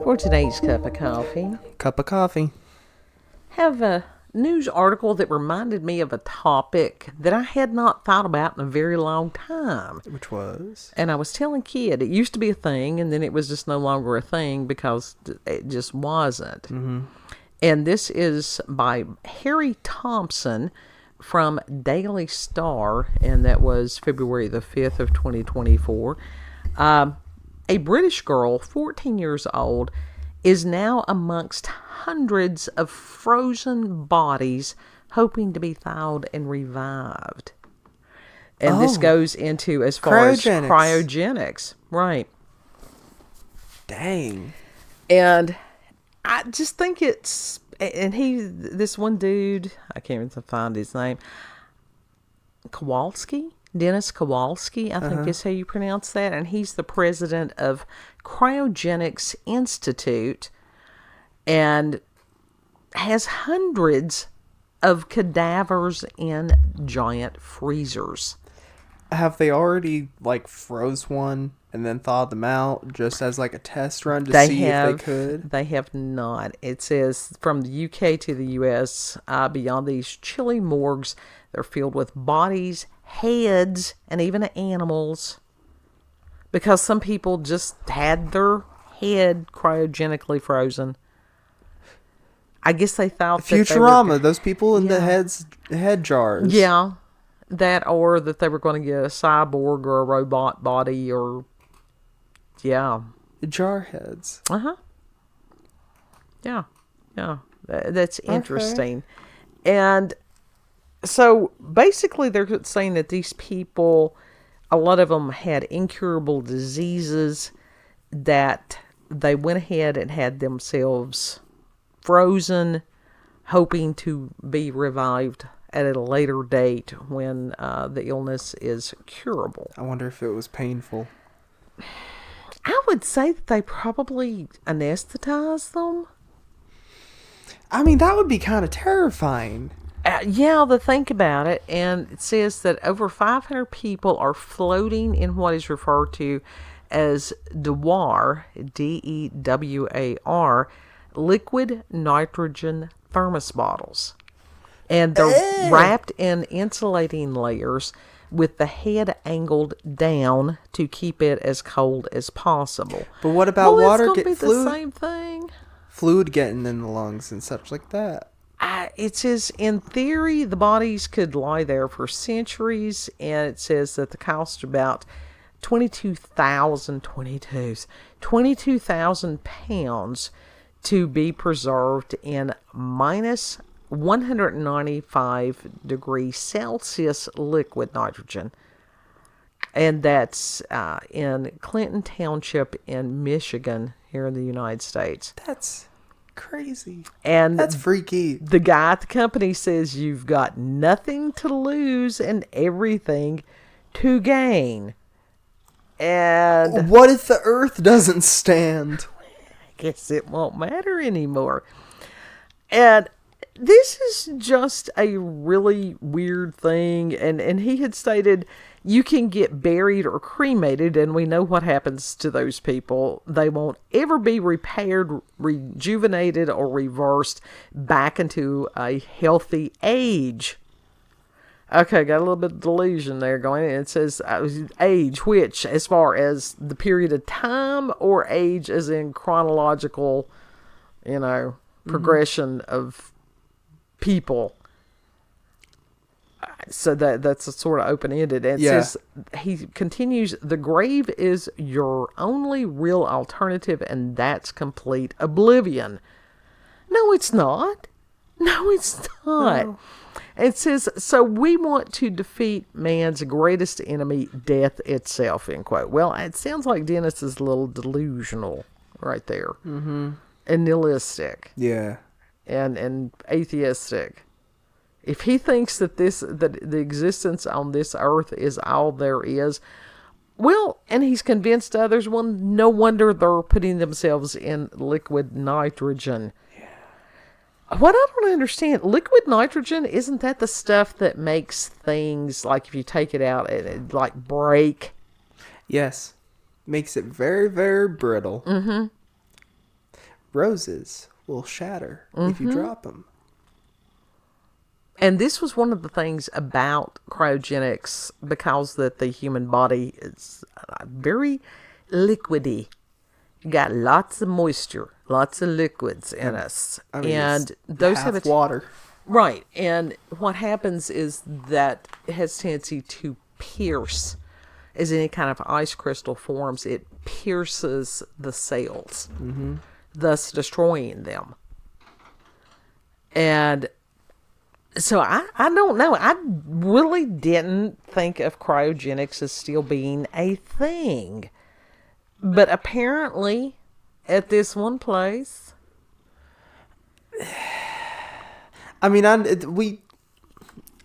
For today's cup of coffee, have a news article that reminded me of a topic that I had not thought about in a very long time. Which was? And I was telling Kid, it used to be a thing, and then it was just no longer a thing because it just wasn't. Mm-hmm. And this is by Harry Thompson from Daily Star, and that was February the 5th of 2024. A British girl, 14 years old, is now amongst hundreds of frozen bodies hoping to be thawed and revived. And this goes into as far as cryogenics. Right. Dang. And I just think it's, and this one dude, I can't even find his name, Dennis Kowalski, I think is how you pronounce that. And he's the president of Cryogenics Institute and has hundreds of cadavers in giant freezers. Have they already, froze one and then thawed them out just as, a test run to see if they could? They have not. It says, from the UK to the US, beyond these chilly morgues, they're filled with bodies, heads, and even animals. Because some people just had their head cryogenically frozen. I guess they thought Futurama, those people in the head jars. Yeah. That, or that they were going to get a cyborg or a robot body, or jar heads. Yeah. That's interesting. And so basically they're saying that these people, a lot of them had incurable diseases that they went ahead and had themselves frozen, hoping to be revived at a later date when the illness is curable. I wonder if it was painful. I would say that they probably anesthetized them. I mean, that would be kind of terrifying. To think about it. And it says that over 500 people are floating in what is referred to as DEWAR, DEWAR, liquid nitrogen thermos bottles. And they're wrapped in insulating layers with the head angled down to keep it as cold as possible. But what about water? It's going to be the same thing. Fluid getting in the lungs and such like that. It says, in theory, the bodies could lie there for centuries, and it says that the cost about 22,000 pounds to be preserved in minus 195 degrees Celsius liquid nitrogen. And that's in Clinton Township in Michigan, here in the United States. That's crazy. And that's freaky. The guy at the company says you've got nothing to lose and everything to gain. And what if the earth doesn't stand? I guess it won't matter anymore. And this is just a really weird thing. And he had stated you can get buried or cremated, and we know what happens to those people. They won't ever be repaired, rejuvenated, or reversed back into a healthy age. Okay, got a little bit of delusion there going. It says age, which as far as the period of time, or age as in chronological, progression of people. So that's a sort of open-ended. And it says, he continues, the grave is your only real alternative, and that's complete oblivion. No, it's not. No. It says, so we want to defeat man's greatest enemy, death itself, end quote. Well, it sounds like Dennis is a little delusional right there. Mm-hmm. And nihilistic. Yeah. And atheistic. If he thinks that the existence on this earth is all there is, well, and he's convinced others, well, no wonder they're putting themselves in liquid nitrogen. Yeah. What I don't understand, liquid nitrogen, isn't that the stuff that makes things, like if you take it out, it break? Yes. Makes it very, very brittle. Mm-hmm. roses will shatter if you drop them. And this was one of the things about cryogenics, because that the human body is very liquidy. You got lots of moisture, lots of liquids in us. I mean, and those have water. Right. And what happens is that it has tendency to pierce. As any kind of ice crystal forms, it pierces the cells, thus destroying them. And so I don't know. I really didn't think of cryogenics as still being a thing. But apparently, at this one place... I mean,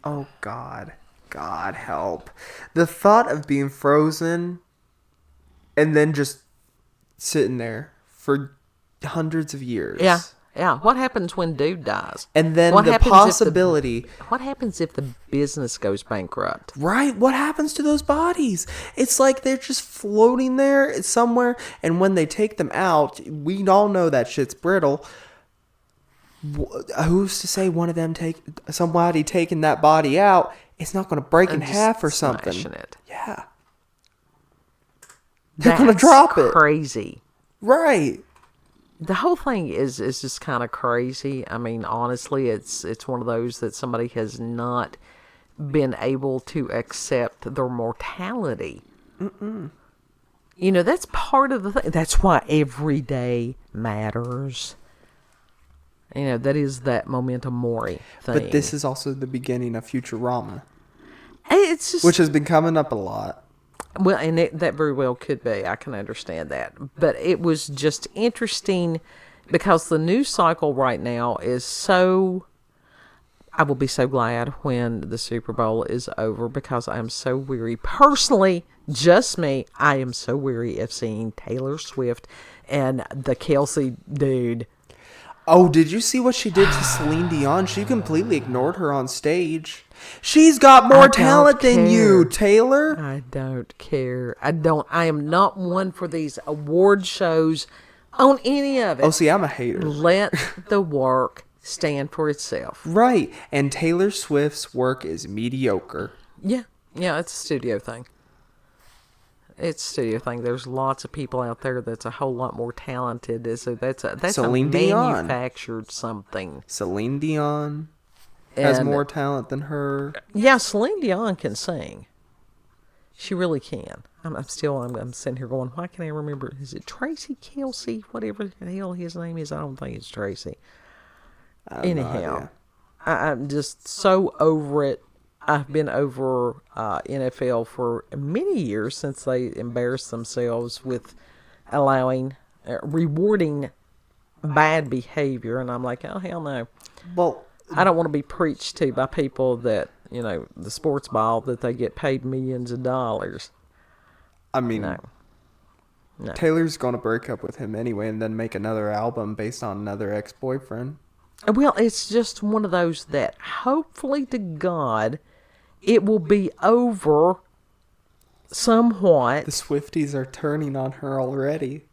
oh, God. God help. The thought of being frozen and then just sitting there for hundreds of years. Yeah. Yeah. What happens when dude dies? And then the possibility. What happens if the business goes bankrupt? Right. What happens to those bodies? It's like they're just floating there somewhere. And when they take them out, we all know that shit's brittle. Who's to say one of them somebody taking that body out, it's not going to break in half or something. It. Yeah. They're going to drop it. Crazy. Right. The whole thing is just kind of crazy. I mean, honestly, it's one of those that somebody has not been able to accept their mortality. You know, that's part of the thing. That's why every day matters. You know, that is that memento mori thing. But this is also the beginning of Futurama. It's just, which has been coming up a lot. Well, and that very well could be. I can understand that. But it was just interesting because the news cycle right now is so... I will be so glad when the Super Bowl is over because I am so weary. Personally, just me, I am so weary of seeing Taylor Swift and the Kelsey dude. Oh, did you see what she did to Celine Dion? She completely ignored her on stage. She's got more talent than you, Taylor. I don't care. I am not one for these award shows on any of it. Oh, see, I'm a hater. Let the work stand for itself. Right. And Taylor Swift's work is mediocre. Yeah. Yeah, it's a studio thing. It's a studio thing. There's lots of people out there that's a whole lot more talented. So that's Celine Dion. Manufactured something. Celine Dion has more talent than her. Yeah, Celine Dion can sing. She really can. I'm sitting here going, why can't I remember? Is it Tracy Kelsey? Whatever the hell his name is. I don't think it's Tracy. Anyhow, I'm just so over it. I've been over NFL for many years since they embarrassed themselves with rewarding bad behavior. And I'm like, oh, hell no. Well, I don't want to be preached to by people that, you know, the sports ball, that they get paid millions of dollars. I mean, no. Taylor's going to break up with him anyway and then make another album based on another ex-boyfriend. Well, it's just one of those that hopefully to God it will be over somewhat. The Swifties are turning on her already.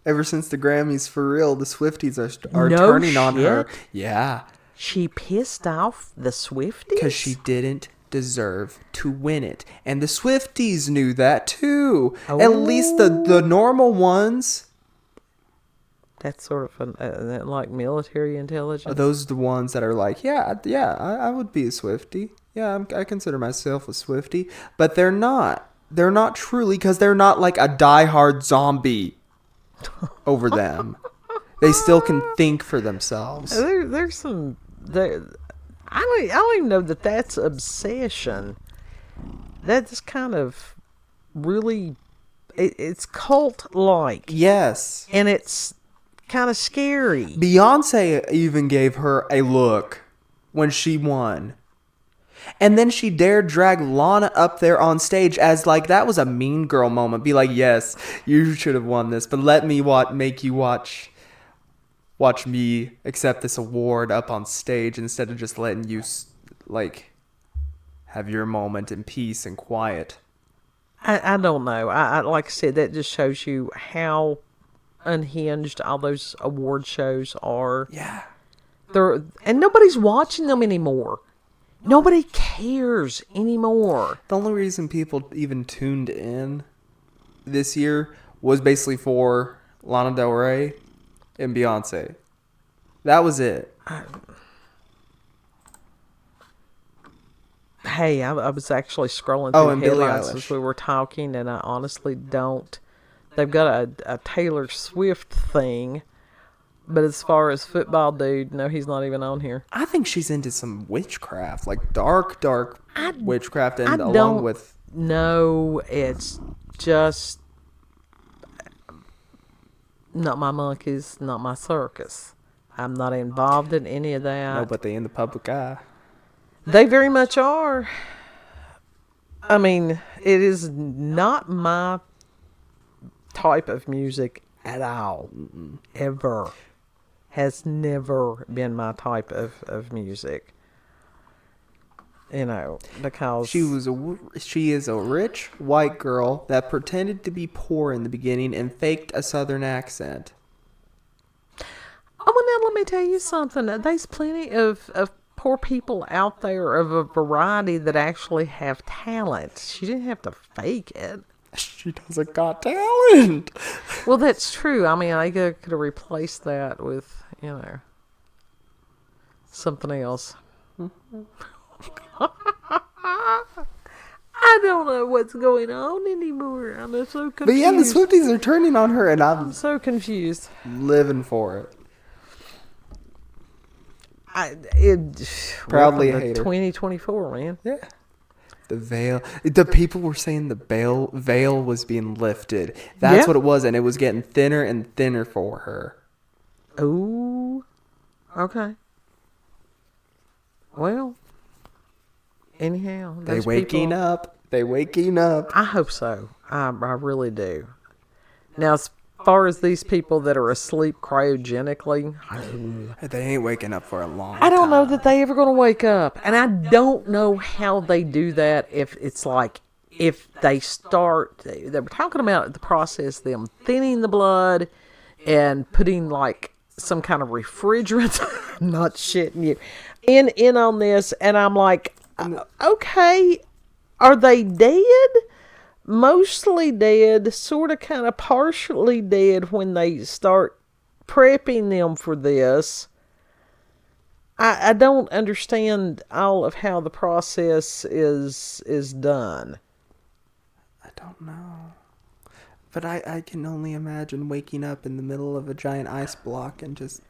Ever since the Grammys, for real, the Swifties are turning on her. Yeah. She pissed off the Swifties? Because she didn't deserve to win it. And the Swifties knew that too. Oh. At least the normal ones. That's sort of like military intelligence. Those are the ones that are like, I would be a Swiftie. Yeah, I consider myself a Swiftie. But they're not. They're not truly, because they're not like a diehard zombie over them. They still can think for themselves. There's some... I don't even know that's obsession. That's kind of really... It's cult-like. Yes. And it's kind of scary. Beyonce even gave her a look when she won. And then she dared drag Lana up there on stage as like that was a mean girl moment. Be like, yes, you should have won this, but let me make you watch me accept this award up on stage instead of just letting you like have your moment in peace and quiet. I don't know. I like I said, that just shows you how unhinged all those award shows are. Yeah. And nobody's watching them anymore. Nobody cares anymore. The only reason people even tuned in this year was basically for Lana Del Rey and Beyonce. That was it. Hey, I was actually scrolling Oh, through and Billie headlines Eilish. as we were talking, and I honestly don't. They've got a Taylor Swift thing, but as far as football dude, no, he's not even on here. I think she's into some witchcraft, like dark witchcraft, and I along don't with know. It's just not my monkeys, not my circus. I'm not involved in any of that. no, but they in the public eye. They very much are. I mean, it is not my type of music at all. Ever. Has never been my type of music. You know, because... She is a rich white girl that pretended to be poor in the beginning and faked a southern accent. Oh, well, now let me tell you something. There's plenty of poor people out there of a variety that actually have talent. She didn't have to fake it. She doesn't got talent. Well, that's true. I mean, I could have replaced that with, you know, something else. I don't know what's going on anymore. I'm so confused. But yeah, the Swifties are turning on her, and I'm so confused. living for it. welcome Proudly a to hater. 2024, man. Yeah. The veil. The people were saying the veil was being lifted. That's what it was, and it was getting thinner and thinner for her. Oh, okay. Well, anyhow, They waking up. They waking up. I hope so. I really do. Now, as far as these people that are asleep cryogenically, They ain't waking up for a long time. I don't know that they ever going to wake up. And I don't know how they do that. If it's like, if they start, they were talking about the process, them thinning the blood and putting like some kind of refrigerant, I'm not shitting you, in on this. And I'm like, okay, are they dead? Mostly dead, sort of kind of partially dead when they start prepping them for this. I don't understand all of how the process is done. I don't know. But I can only imagine waking up in the middle of a giant ice block and just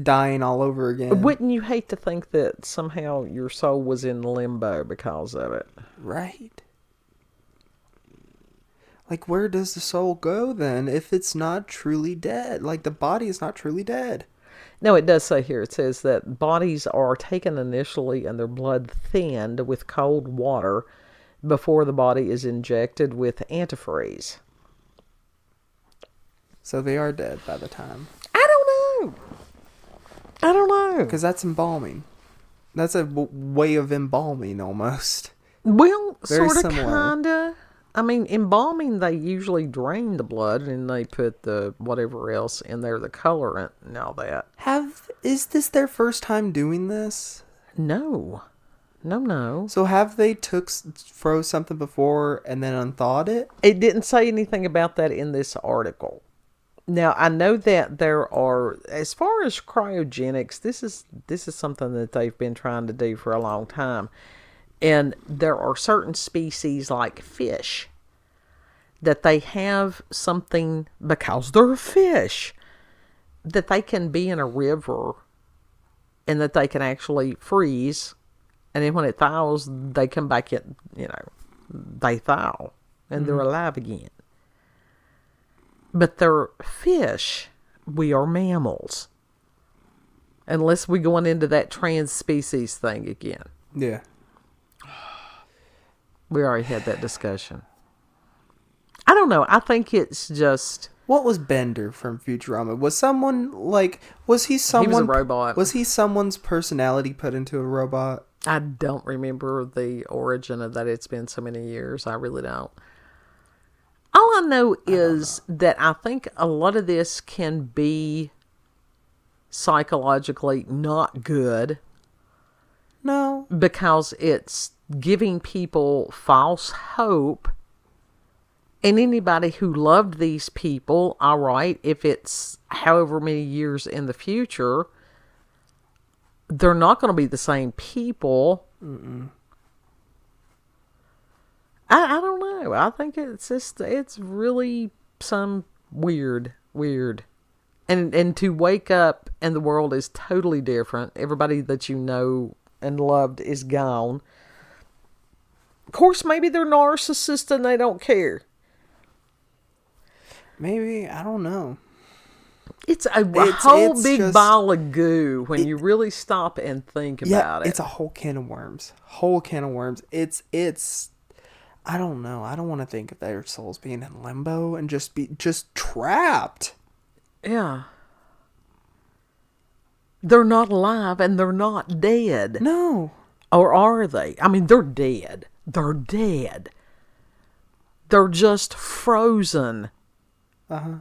dying all over again. Wouldn't you hate to think that somehow your soul was in limbo because of it? Right. Like, where does the soul go then if it's not truly dead? Like, the body is not truly dead. No, it does say here, it says that bodies are taken initially and their blood thinned with cold water before the body is injected with antifreeze. So they are dead by the time. I don't know. Because that's embalming. That's a way of embalming almost. Well, Very sort of, similar. kind of. I mean, embalming, they usually drain the blood and they put the whatever else in there, the colorant and all that. Is this their first time doing this? No. So have they froze something before and then unthawed it? It didn't say anything about that in this article. Now, I know that there are, as far as cryogenics, this is something that they've been trying to do for a long time. And there are certain species like fish that they have something, because they're fish, that they can be in a river and that they can actually freeze. And then when it thaws, they come back in, they thaw and they're alive again. But they're fish. We are mammals. Unless we're going into that trans-species thing again. Yeah. We already had that discussion. I don't know. I think it's just... What was Bender from Futurama? Was he someone... He was a robot. Was he someone's personality put into a robot? I don't remember the origin of that. It's been so many years. I really don't. All I know is that I think a lot of this can be psychologically not good. No. Because it's giving people false hope. And anybody who loved these people, all right, if it's however many years in the future, they're not going to be the same people. I don't know. I think it's really some weird. And to wake up and the world is totally different. Everybody that you know and loved is gone. Of course, maybe they're narcissists and they don't care. Maybe, I don't know. It's a whole big ball of goo when you really stop and think about it. It's a whole can of worms. It's I don't know. I don't want to think of their souls being in limbo and just trapped. Yeah. They're not alive and they're not dead. No. Or are they? I mean, they're dead. They're dead. They're just frozen. Uh-huh.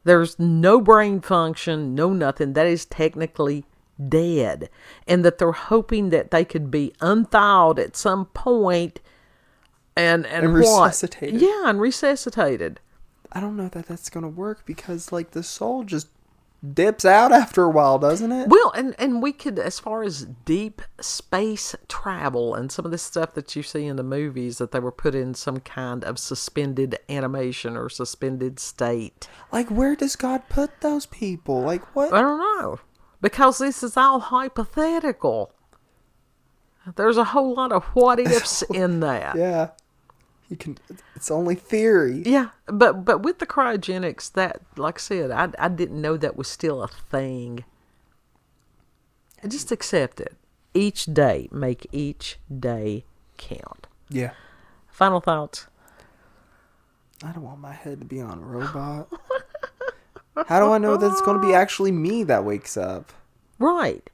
There's no brain function, no nothing. That is technically dead. And that they're hoping that they could be unthawed at some point and resuscitated. Yeah, and resuscitated. I don't know that that's going to work because, like, the soul just dips out after a while, doesn't it? Well, and we could, as far as deep space travel and some of the stuff that you see in the movies, that they were put in some kind of suspended animation or suspended state. Like, where does God put those people? Like, what? I don't know. Because this is all hypothetical. There's a whole lot of what ifs in that. Yeah. It's only theory. Yeah, but with the cryogenics, that, like I said, I didn't know that was still a thing. I just accept it. Each day, make each day count. Yeah. Final thoughts? I don't want my head to be on a robot. How do I know that it's going to be actually me that wakes up? Right.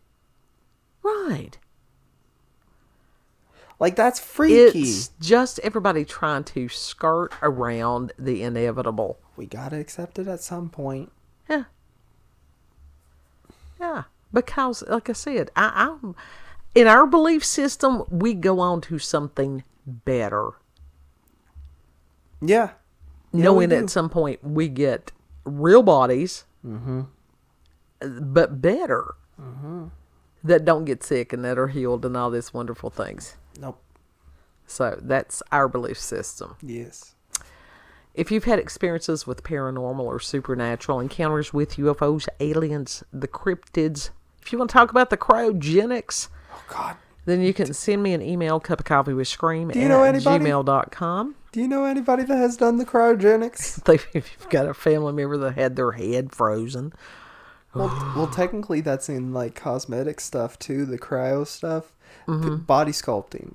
Like, that's freaky. It's just everybody trying to skirt around the inevitable. We gotta accept it at some point. Yeah. Because, like I said, I'm in our belief system, we go on to something better. Yeah. Knowing at some point we get real bodies, but better. That don't get sick and that are healed and all these wonderful things. Nope. So that's our belief system. Yes. If you've had experiences with paranormal or supernatural encounters with UFOs, aliens, the cryptids, if you want to talk about the cryogenics, oh God, then you can send me an email, cupofcoffeewithscream at gmail.com. Do you know anybody that has done the cryogenics? If you've got a family member that had their head frozen. Well, technically that's in, like, cosmetic stuff too, the cryo stuff. Body sculpting.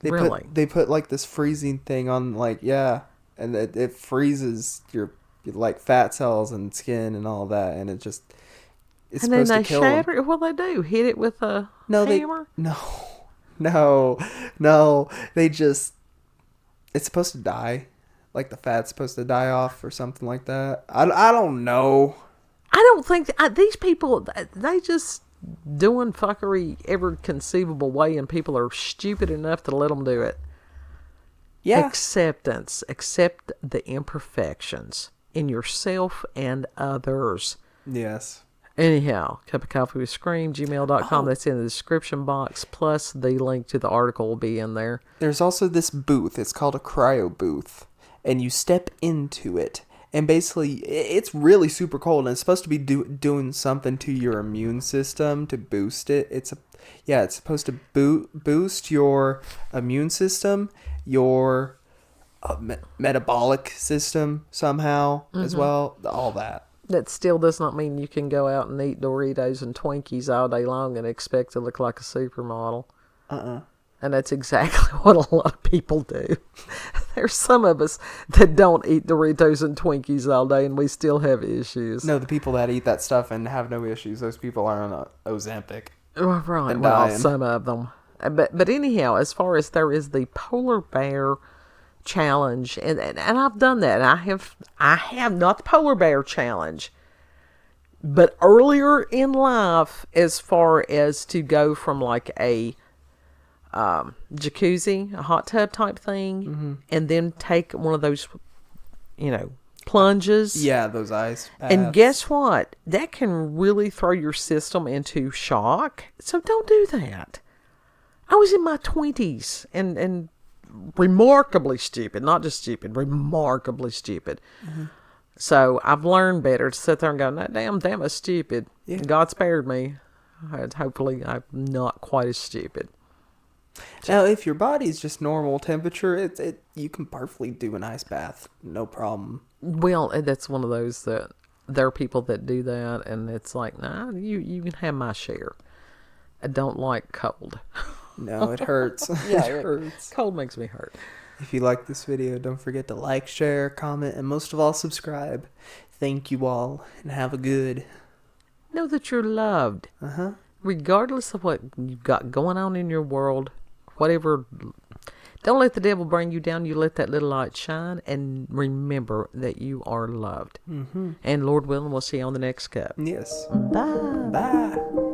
They put like this freezing thing on, like, and it freezes your like fat cells and skin and all that, and it's and supposed then to kill shatter them. it. What they do? Hit it with a hammer? No. It's supposed to die. Like, the fat's supposed to die off or something like that. I don't know. I don't think these people, they just doing fuckery every conceivable way, and people are stupid enough to let them do it. Yeah. Acceptance. Accept the imperfections in yourself and others. Yes. Anyhow, cupofcoffeewithscream, gmail.com. That's in the description box. Plus, the link to the article will be in there. There's also this booth. It's called a cryo booth. And you step into it. And basically, it's really super cold. And it's supposed to be doing something to your immune system to boost it. It's supposed to boost your immune system, your metabolic system somehow as well. All that. That still does not mean you can go out and eat Doritos and Twinkies all day long and expect to look like a supermodel. And that's exactly what a lot of people do. There's some of us that don't eat Doritos and Twinkies all day, and we still have issues. No, the people that eat that stuff and have no issues, those people are on Ozempic. Right, and well, dying. some of them. But anyhow, as far as there is the polar bear challenge, and I've done that. I have not the polar bear challenge, but earlier in life, as far as to go from like a jacuzzi, a hot tub type thing, and then take one of those, plunges. Yeah, those ice baths. And guess what? That can really throw your system into shock. So don't do that. I was in my 20s and remarkably stupid. Not just stupid, remarkably stupid. So I've learned better to sit there and go, no, damn, that was stupid. Yeah. God spared me. Hopefully I'm not quite as stupid. Now, if your body's just normal temperature, you can perfectly do an ice bath, no problem. Well, that's one of those that there are people that do that, and it's like, nah, you can have my share. I don't like cold. No, it hurts. Yeah, it hurts. Cold makes me hurt. If you like this video, don't forget to like, share, comment, and most of all, subscribe. Thank you all, and have a good... Know that you're loved. Regardless of what you've got going on in your world, whatever... Don't let the devil bring you down. You let that little light shine, and remember that you are loved. And Lord willing, we'll see you on the next cup. Yes. Bye. Bye.